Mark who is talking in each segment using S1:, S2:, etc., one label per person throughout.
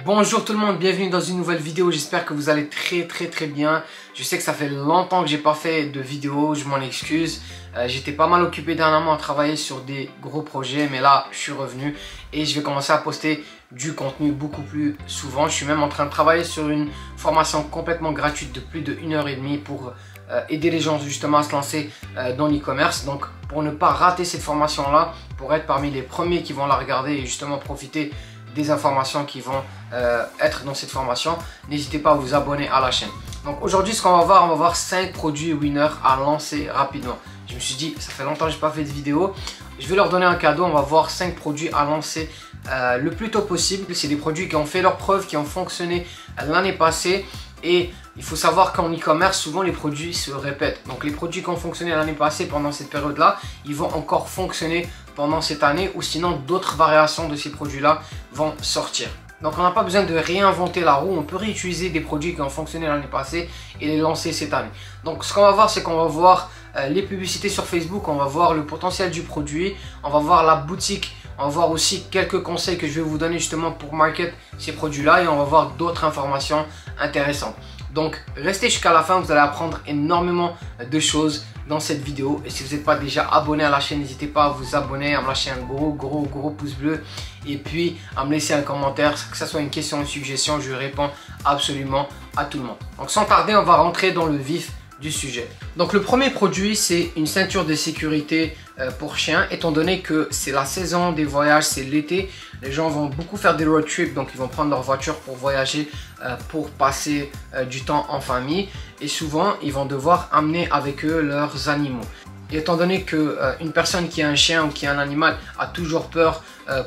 S1: Bonjour tout le monde, bienvenue dans une nouvelle vidéo, j'espère que vous allez très bien. Je sais que ça fait longtemps que j'ai pas fait de vidéo, je m'en excuse. J'étais pas mal occupé dernièrement à travailler sur des gros projets, mais là je suis revenu et je vais commencer à poster du contenu beaucoup plus souvent. Je suis même en train de travailler sur une formation complètement gratuite de plus de 1h30 pour aider les gens justement à se lancer dans l'e-commerce. Donc pour ne pas rater cette formation là, pour être parmi les premiers qui vont la regarder et justement profiter des informations qui vont être dans cette formation, n'hésitez pas à vous abonner à la chaîne. Donc aujourd'hui ce qu'on va voir 5 produits winners à lancer rapidement. Je me suis dit ça fait longtemps que j'ai pas fait de vidéo, je vais leur donner un cadeau. On va voir 5 produits à lancer le plus tôt possible. C'est des produits qui ont fait leurs preuves, qui ont fonctionné l'année passée. Et il faut savoir qu'en e-commerce, souvent les produits se répètent. Donc les produits qui ont fonctionné l'année passée pendant cette période-là, ils vont encore fonctionner pendant cette année, ou sinon d'autres variations de ces produits-là vont sortir. Donc on n'a pas besoin de réinventer la roue, on peut réutiliser des produits qui ont fonctionné l'année passée et les lancer cette année. Donc ce qu'on va voir, c'est qu'on va voir les publicités sur Facebook, on va voir le potentiel du produit, on va voir la boutique, on va voir aussi quelques conseils que je vais vous donner justement pour market ces produits-là, et on va voir d'autres informations intéressantes. Donc restez jusqu'à la fin, vous allez apprendre énormément de choses dans cette vidéo. Et si vous n'êtes pas déjà abonné à la chaîne, n'hésitez pas à vous abonner, à me lâcher un gros pouce bleu et puis à me laisser un commentaire, que ce soit une question ou une suggestion, je réponds absolument à tout le monde. Donc sans tarder, on va rentrer dans le vif du sujet. Donc le premier produit, c'est une ceinture de sécurité pour chiens. Étant donné que c'est la saison des voyages, c'est l'été, les gens vont beaucoup faire des road trips, donc ils vont prendre leur voiture pour voyager, pour passer du temps en famille, et souvent ils vont devoir amener avec eux leurs animaux. Et étant donné qu'une personne qui a un chien ou qui a un animal a toujours peur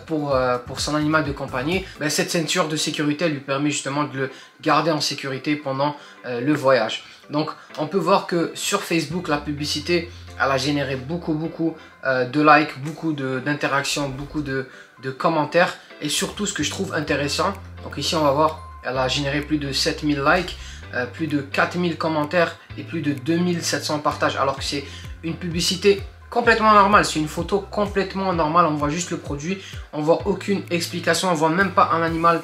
S1: pour son animal de compagnie, ben cette ceinture de sécurité lui permet justement de le garder en sécurité pendant le voyage. Donc on peut voir que sur Facebook, la publicité, elle a généré beaucoup de likes, beaucoup d'interactions, beaucoup de commentaires, et surtout ce que je trouve intéressant, donc ici on va voir, elle a généré plus de 7000 likes, plus de 4000 commentaires et plus de 2700 partages, alors que c'est une publicité complètement normale, c'est une photo complètement normale, on voit juste le produit, on voit aucune explication, on voit même pas un animal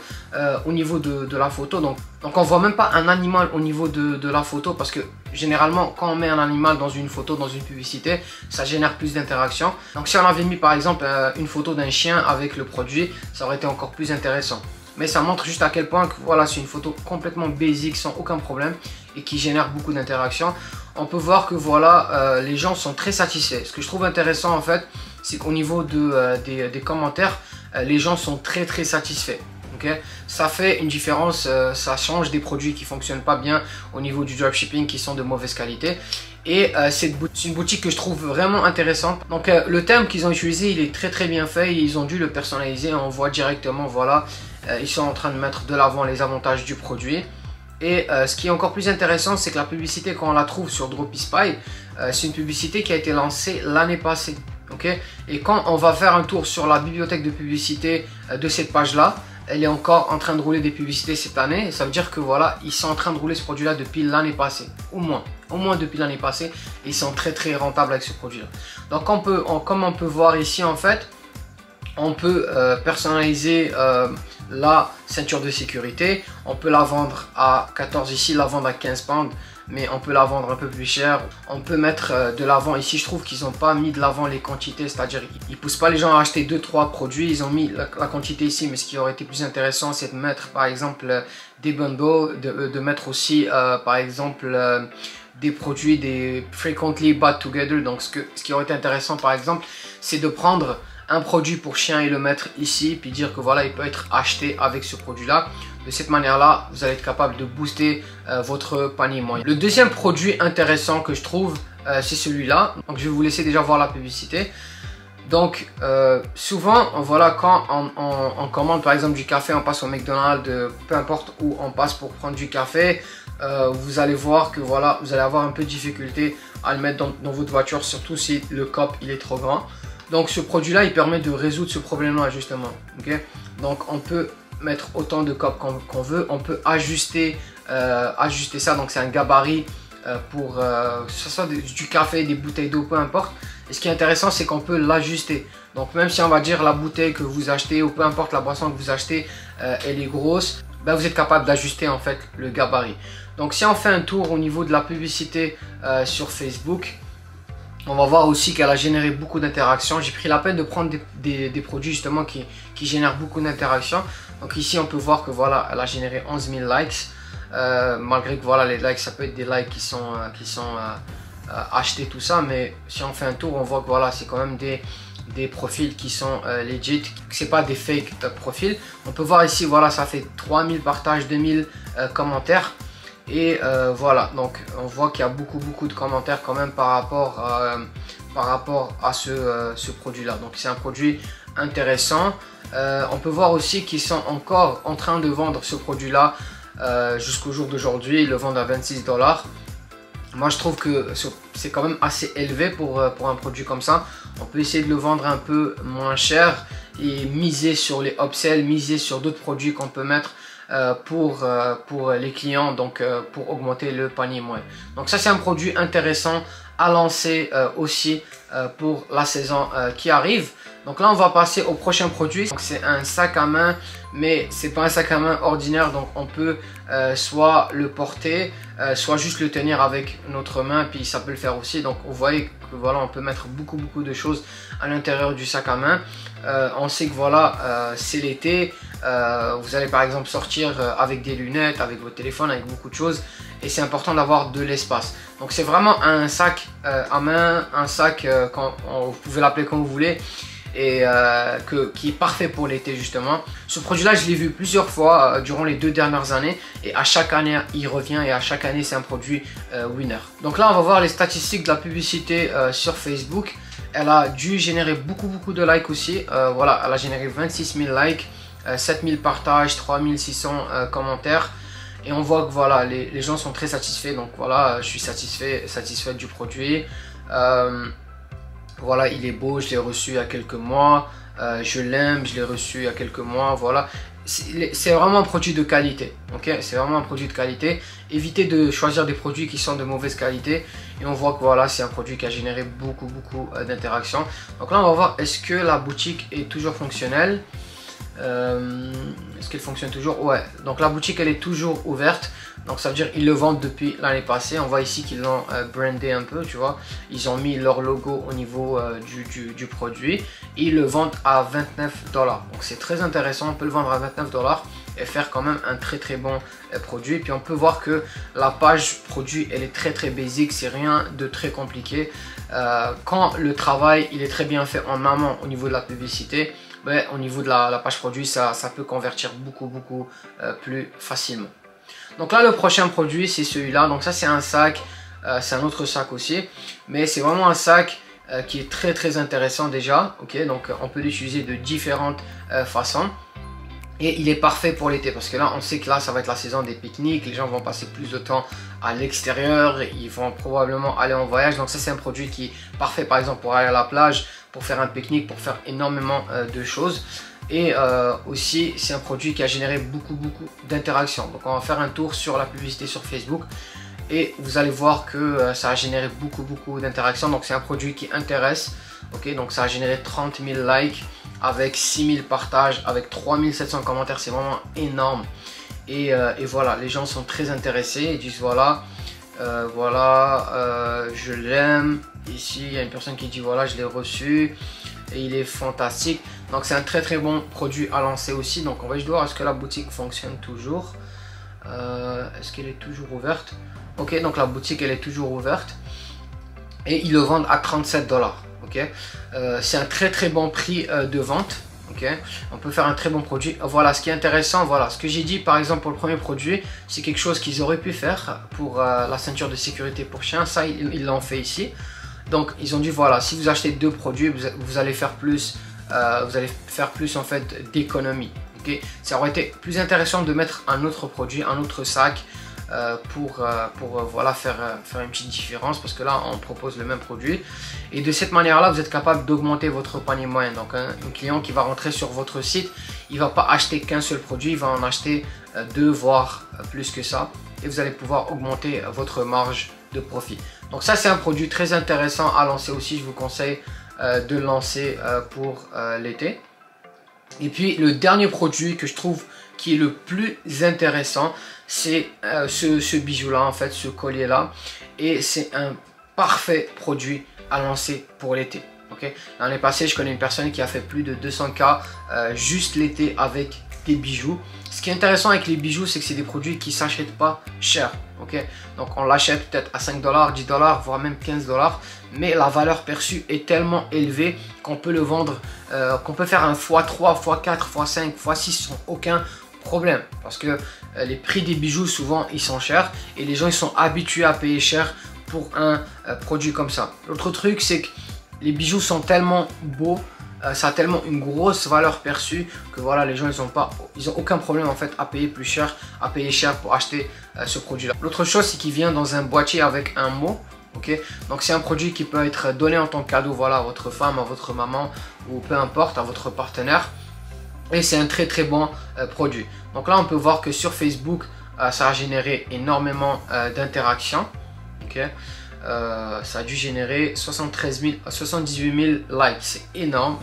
S1: au niveau de la photo, donc on voit même pas un animal au niveau de la photo, parce que généralement quand on met un animal dans une photo, dans une publicité, ça génère plus d'interaction. Donc si on avait mis par exemple une photo d'un chien avec le produit, ça aurait été encore plus intéressant. Mais ça montre juste à quel point que voilà, c'est une photo complètement basique, sans aucun problème, et qui génère beaucoup d'interactions. On peut voir que voilà, les gens sont très satisfaits. Ce que je trouve intéressant en fait, c'est qu'au niveau des commentaires, les gens sont très une Okay. Ça fait une différence, ça change des produits qui ne fonctionnent pas bien au niveau du dropshipping, qui sont de mauvaise qualité. Et c'est une boutique que je trouve vraiment intéressante. Donc le thème qu'ils ont utilisé, il est très bien fait. Ils ont dû le personnaliser, on voit directement, voilà, ils sont en train de mettre de l'avant les avantages du produit. Et ce qui est encore plus intéressant, c'est que la publicité, quand on la trouve sur Dropispy, c'est une publicité qui a été lancée l'année passée. Okay. Et quand on va faire un tour sur la bibliothèque de publicité de cette page-là, elle est encore en train de rouler des publicités cette année. Ça veut dire que voilà, ils sont en train de rouler ce produit-là depuis l'année passée, au moins depuis l'année passée. Et ils sont très rentables avec ce produit-là. Donc comme on peut voir ici en fait, on peut personnaliser la ceinture de sécurité. On peut la vendre à 14 ici, la vendre à 15 pounds, mais on peut la vendre un peu plus cher. On peut mettre de l'avant ici. Je trouve qu'ils n'ont pas mis de l'avant les quantités, c'est-à-dire ils ne poussent pas les gens à acheter 2-3 produits. Ils ont mis la quantité ici, mais ce qui aurait été plus intéressant, c'est de mettre par exemple des bundles, de mettre aussi par exemple des produits, des frequently bought together. Donc ce qui aurait été intéressant par exemple, c'est de prendre un produit pour chien et le mettre ici, puis dire que voilà, il peut être acheté avec ce produit là. De cette manière là, vous allez être capable de booster votre panier moyen. Le deuxième produit intéressant que je trouve, c'est celui-là. Donc je vais vous laisser déjà voir la publicité. Donc souvent, voilà, quand on commande par exemple du café, on passe au McDonald's, peu importe où on passe pour prendre du café, vous allez voir que voilà, vous allez avoir un peu de difficulté à le mettre dans votre voiture, surtout si le cup il est trop grand. Donc ce produit là, il permet de résoudre ce problème là justement. Okay. Donc on peut mettre autant de cups qu'on veut, on peut ajuster ça. Donc c'est un gabarit pour que ce soit du café, des bouteilles d'eau, peu importe. Et ce qui est intéressant, c'est qu'on peut l'ajuster. Donc même si on va dire la bouteille que vous achetez ou peu importe la boisson que vous achetez, elle est grosse, ben, vous êtes capable d'ajuster en fait le gabarit. Donc si on fait un tour au niveau de la publicité sur Facebook, on va voir aussi qu'elle a généré beaucoup d'interactions. J'ai pris la peine de prendre des produits justement qui génèrent beaucoup d'interactions. Donc ici on peut voir que voilà, elle a généré 11 000 likes. Malgré que voilà, les likes, ça peut être des likes qui sont achetés, tout ça. Mais si on fait un tour, on voit que voilà, c'est quand même des profils qui sont legit, c'est pas des fake profils. On peut voir ici, voilà, ça fait 3000 partages, 2000 commentaires. Et voilà, donc on voit qu'il y a beaucoup de commentaires quand même par rapport à ce produit là. Donc c'est un produit intéressant. On peut voir aussi qu'ils sont encore en train de vendre ce produit là jusqu'au jour d'aujourd'hui. Ils le vendent à 26 $. Moi je trouve que c'est quand même assez élevé pour un produit comme ça. On peut essayer de le vendre un peu moins cher et miser sur les upsells, miser sur d'autres produits qu'on peut mettre pour les clients, donc pour augmenter le panier moyen. Donc ça c'est un produit intéressant à lancer aussi pour la saison qui arrive. Donc là on va passer au prochain produit. Donc c'est un sac à main, mais c'est pas un sac à main ordinaire, donc on peut soit le porter, soit juste le tenir avec notre main, puis ça peut le faire aussi. Donc vous voyez que voilà, on peut mettre beaucoup de choses à l'intérieur du sac à main. On sait que voilà, c'est l'été, vous allez par exemple sortir avec des lunettes, avec votre téléphone, avec beaucoup de choses, et c'est important d'avoir de l'espace. Donc c'est vraiment un sac à main, un sac, vous pouvez l'appeler comme vous voulez, et qui est parfait pour l'été justement. Ce produit là je l'ai vu plusieurs fois durant les 2 dernières années, et à chaque année il revient, et à chaque année c'est un produit winner. Donc là on va voir les statistiques de la publicité sur Facebook. Elle a dû générer beaucoup de likes aussi. Voilà, elle a généré 26 000 likes, 7 000 partages, 3 600 commentaires. Et on voit que voilà, les gens sont très satisfaits. Donc voilà, je suis satisfait du produit. Voilà, il est beau, je l'ai reçu il y a quelques mois. Je l'aime, je l'ai reçu il y a quelques mois. Voilà, c'est vraiment un produit de qualité. Ok, c'est vraiment un produit de qualité. Évitez de choisir des produits qui sont de mauvaise qualité. Et on voit que voilà, c'est un produit qui a généré beaucoup d'interactions. Donc là, on va voir, est-ce que la boutique est toujours fonctionnelle? Est-ce qu'elle fonctionne toujours? Ouais, donc la boutique elle est toujours ouverte. Donc ça veut dire qu'ils le vendent depuis l'année passée. On voit ici qu'ils l'ont brandé un peu, tu vois. Ils ont mis leur logo au niveau du produit. Et ils le vendent à 29 $. Donc c'est très intéressant, on peut le vendre à 29 $ et faire quand même un très bon produit. Puis on peut voir que la page produit elle est très basique, c'est rien de très compliqué. Quand le travail il est très bien fait en amont au niveau de la publicité, ben, au niveau de la page produit ça peut convertir beaucoup plus facilement. Donc là le prochain produit c'est celui-là. Donc ça c'est un sac, c'est un autre sac aussi, mais c'est vraiment un sac qui est très intéressant déjà. Ok, donc on peut l'utiliser de différentes façons. Et il est parfait pour l'été parce que là on sait que là ça va être la saison des pique-niques, les gens vont passer plus de temps à l'extérieur, ils vont probablement aller en voyage. Donc ça c'est un produit qui est parfait par exemple pour aller à la plage, pour faire un pique-nique, pour faire énormément de choses. Et aussi c'est un produit qui a généré beaucoup d'interactions. Donc on va faire un tour sur la publicité sur Facebook et vous allez voir que ça a généré beaucoup d'interactions. Donc c'est un produit qui intéresse. Ok, donc ça a généré 30 000 likes avec 6 000 partages, avec 3 700 commentaires, c'est vraiment énorme. Et voilà, les gens sont très intéressés, ils disent voilà, je l'aime. Ici il y a une personne qui dit voilà, je l'ai reçu et il est fantastique. Donc c'est un très bon produit à lancer aussi. Donc on va juste voir, est-ce que la boutique fonctionne toujours, est-ce qu'elle est toujours ouverte? Ok, donc la boutique elle est toujours ouverte et ils le vendent à 37 $. Okay. C'est un très bon prix de vente. Okay. On peut faire un très bon produit. Voilà, ce qui est intéressant, voilà, ce que j'ai dit par exemple pour le premier produit, c'est quelque chose qu'ils auraient pu faire pour la ceinture de sécurité pour chien. Ça, ils l'ont fait ici. Donc ils ont dit voilà, si vous achetez 2 produits, vous allez faire plus, en fait d'économie. Okay. Ça aurait été plus intéressant de mettre un autre produit, un autre sac. Pour voilà, faire une petite différence, parce que là on propose le même produit et de cette manière là vous êtes capable d'augmenter votre panier moyen. Donc un client qui va rentrer sur votre site, il va pas acheter qu'un seul produit, il va en acheter 2 voire plus que ça, et vous allez pouvoir augmenter votre marge de profit. Donc ça c'est un produit très intéressant à lancer aussi, je vous conseille de lancer pour l'été. Et puis le dernier produit que je trouve qui est le plus intéressant, c'est ce bijou là, en fait, ce collier là, et c'est un parfait produit à lancer pour l'été. Okay. L'année passée, je connais une personne qui a fait plus de 200K juste l'été avec des bijoux. Ce qui est intéressant avec les bijoux, c'est que c'est des produits qui ne s'achètent pas cher. Okay. Donc on l'achète peut-être à 5$, 10$, voire même 15$, mais la valeur perçue est tellement élevée qu'on peut le vendre, qu'on peut faire un x3, x4, x5, x6 sans aucun problème. Parce que les prix des bijoux, souvent, ils sont chers et les gens ils sont habitués à payer cher pour un produit comme ça. L'autre truc, c'est que les bijoux sont tellement beaux, ça a tellement une grosse valeur perçue que voilà, les gens ils ont aucun problème en fait à payer plus cher, à payer cher pour acheter ce produit là. L'autre chose, c'est qu'il vient dans un boîtier avec un mot. Okay. Donc c'est un produit qui peut être donné en tant que cadeau, voilà, à votre femme, à votre maman ou peu importe, à votre partenaire. Et c'est un très très bon produit. Donc là on peut voir que sur Facebook ça a généré énormément d'interactions. Okay. Ça a dû générer 78 000 likes, c'est énorme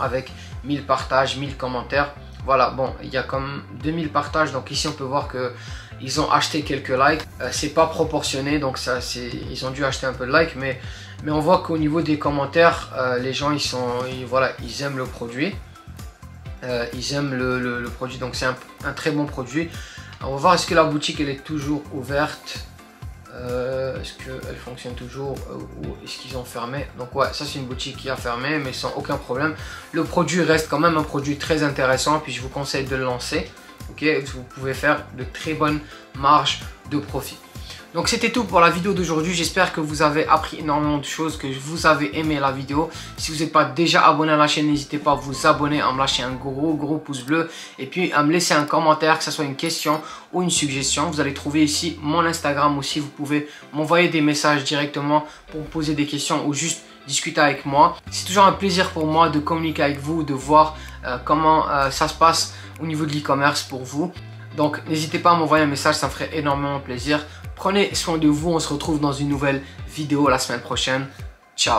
S1: avec 1000 partages, 1000 commentaires. Voilà, bon, il y a comme 2000 partages, donc ici on peut voir que ils ont acheté quelques likes. C'est pas proportionné, donc ça, ils ont dû acheter un peu de likes, mais on voit qu'au niveau des commentaires, les gens ils aiment le produit, ils aiment le produit, donc c'est un très bon produit. On va voir est-ce que la boutique elle est toujours ouverte. Est-ce qu'elle fonctionne toujours ou est-ce qu'ils ont fermé? Donc ouais, ça c'est une boutique qui a fermé, mais sans aucun problème. Le produit reste quand même un produit très intéressant, puis je vous conseille de le lancer. Ok, vous pouvez faire de très bonnes marges de profit. Donc c'était tout pour la vidéo d'aujourd'hui. J'espère que vous avez appris énormément de choses, que vous avez aimé la vidéo. Si vous n'êtes pas déjà abonné à la chaîne, n'hésitez pas à vous abonner, à me lâcher un gros pouce bleu et puis à me laisser un commentaire, que ce soit une question ou une suggestion. Vous allez trouver ici mon Instagram aussi. Vous pouvez m'envoyer des messages directement pour me poser des questions ou juste discuter avec moi. C'est toujours un plaisir pour moi de communiquer avec vous, de voir comment ça se passe au niveau de l'e-commerce pour vous. Donc n'hésitez pas à m'envoyer un message, ça me ferait énormément plaisir. Prenez soin de vous, on se retrouve dans une nouvelle vidéo la semaine prochaine. Ciao!